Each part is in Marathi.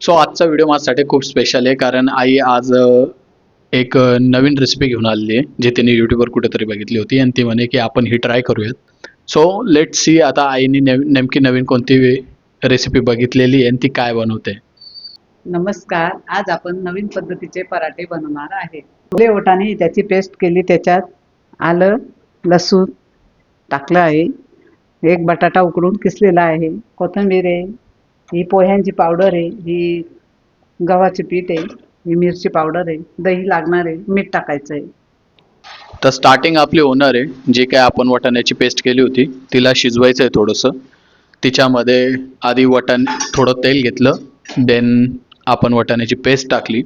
सो आजचा व्हिडिओ माझ्यासाठी खूप स्पेशल आहे, कारण आई आज एक नवीन रेसिपी घेऊन आलेली आहे, जी तिने यूट्यूबवर कुठेतरी बघितली होती आणि ती म्हणे की आपण ही ट्राय करूयात. सो लेट सी आता आईने नेमकी नवीन कोणती रेसिपी बघितलेली आहे आणि ती काय बनवते. नमस्कार. आज आपण नवीन पद्धतीचे पराठे बनवणार आहे. ओले वाटाणे त्याची पेस्ट केली, त्याच्यात आलं लसूण टाकलं आहे, एक बटाटा उकडून किसलेला आहे, कोथिंबीर आहे, ही पोह्यांची पावडर आहे, ही गव्हाचे पीठ आहे, ही मिरची पावडर आहे, दही लागणार आहे, मीठ टाकायचं आहे. तर स्टार्टिंग आपली होणार आहे, जे काय आपण वाटाण्याची पेस्ट केली होती तिला शिजवायचं आहे थोडंसं. तिच्यामध्ये आधी थोडं तेल घेतलं, देन आपण वाटाण्याची पेस्ट टाकली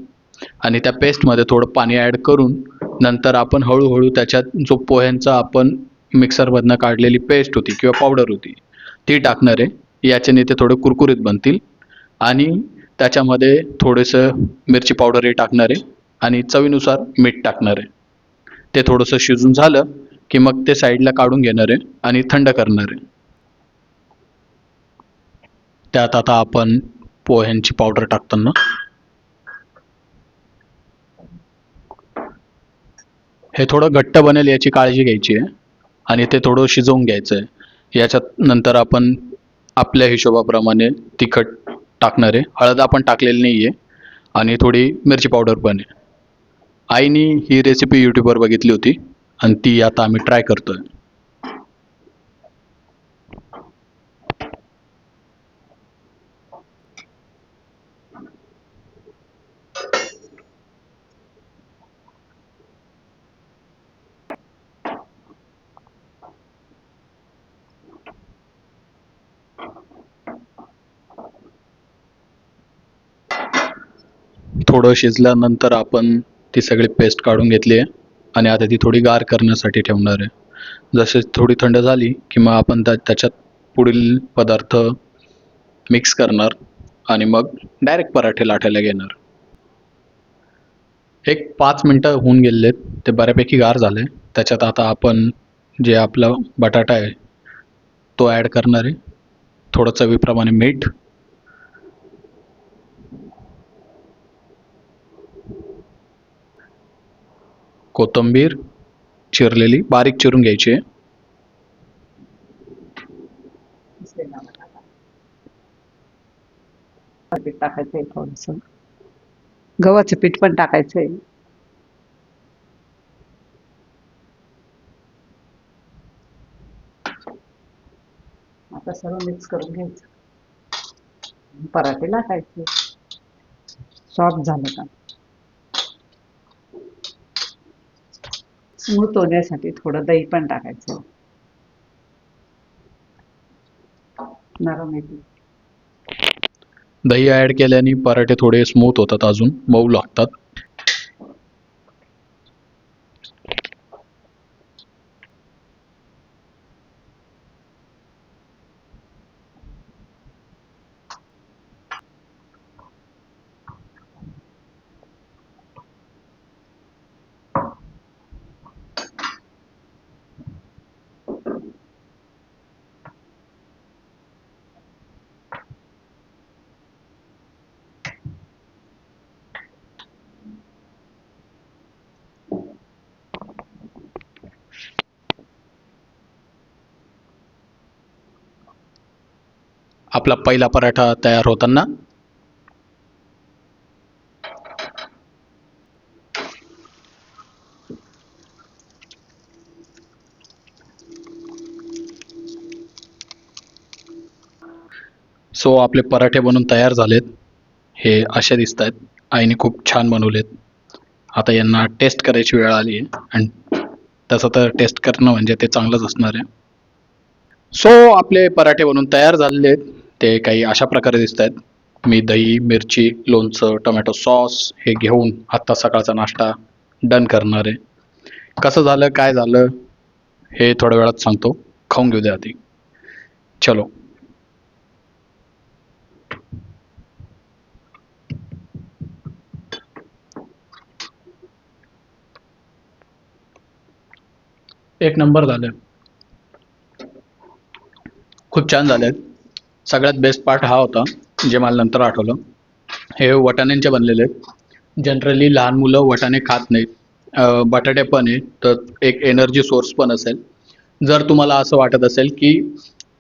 आणि त्या पेस्टमध्ये थोडं पाणी ॲड करून नंतर आपण हळूहळू त्याच्यात जो पोह्यांचा आपण मिक्सरमधनं काढलेली पेस्ट होती किंवा पावडर होती ती टाकणार आहे. याच्याने ते थोडे कुरकुरीत बनतील आणि त्याच्यामध्ये थोडंसं मिरची पावडरही टाकणार आहे आणि चवीनुसार मीठ टाकणार आहे. ते थोडंसं शिजून झालं की मग ते साईडला काढून घेणार आहे आणि थंड करणार आहे. त्यात आता आपण पोह्यांची पावडर टाकताना हे थोडं घट्ट बनेल याची काळजी घ्यायची आहे आणि ते थोडं शिजवून घ्यायचं आहे. याच्यात नंतर आपण आपल्या हिशोबाप्रमाणे तिखट टाकणार आहे. हळद आपण टाकलेली नाही आहे आणि थोडी मिरची पावडर पण आहे. आईनी ही रेसिपी यूट्यूबवर बघितली होती आणि ती आता आम्ही ट्राय करतोय. थोडं शिजल्यानंतर आपण ती सगळी पेस्ट काढून घेतली आहे आणि आता ती थोडी गार करण्यासाठी ठेवणार आहे. जसे थोडी थंड झाली की मग आपण त्याच्यात पुढील पदार्थ मिक्स करणार आणि मग डायरेक्ट पराठे लाटायला घेणार. एक 5 मिनटं होऊन गेलेत, ते बऱ्यापैकी गार झाले. त्याच्यात आता आपण जे आपला बटाटा आहे तो ॲड करणार आहे. थोडं चवीप्रमाणे मीठ, कोथिंबीर चिरलेली बारीक चिरून घ्यायची आहे, किसलेला बटाटा पीठ टाकायचं आहे, थोडंसं गव्हाचं पीठ पण टाकायचं आहे. आता सर्व मिक्स करून घ्यायचं, पराठे लाटायचे. सॉफ्ट झालं का स्मूथ होण्यासाठी थोडं दही पण टाकायचं, नरम येते. दही ॲड केल्याने पराठे थोडे स्मूथ होतात, अजून मऊ लागतात. आपला पहिला पराठा तयार होताना सो आपले पराठे बनून तयार झालेत. हे असे दिसत आहेत. आईने खूप छान बनवलेत. आता यांना टेस्ट करायची वेळ आली आहे आणि तसं तर टेस्ट करणं म्हणजे ते चांगलंच असणार आहे. सो आपले पराठे बनून तयार झालेले आहेत. ते काही अशा प्रकारे दिसत आहेत. मी दही, मिरची, लोणचं, टोमॅटो सॉस हे घेऊन आत्ता सकाळचा नाश्ता डन करणार आहे. कसं झालं, काय झालं हे थोड्या वेळात सांगतो. खाऊन घेऊ द्या आधी. चलो. एक नंबर झालं. खूप छान झालेत. सगळ्यात बेस्ट पार्ट हा होता जे मला नंतर आठवलं. हे वाटाण्यांचे बनलेले आहेत. जनरली लहान मुलं वाटाणे खात नाहीत. बटाटे पण आहे तर एक एनर्जी सोर्स पण असेल. जर तुम्हाला असं वाटत असेल की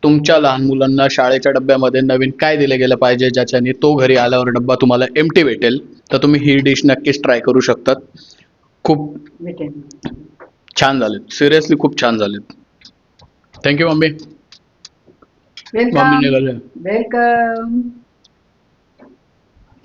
तुमच्या लहान मुलांना शाळेच्या डब्यामध्ये नवीन काय दिलं गेलं पाहिजे ज्याच्याने तो घरी आल्यावर डब्बा तुम्हाला एम्प्टी भेटेल, तर तुम्ही ही डिश नक्कीच ट्राय करू शकतात. खूप भेटेल. छान झालेत, सिरियसली खूप छान झालेत. Thank you mummy. Mummy welcome. निघाले. वेलकम.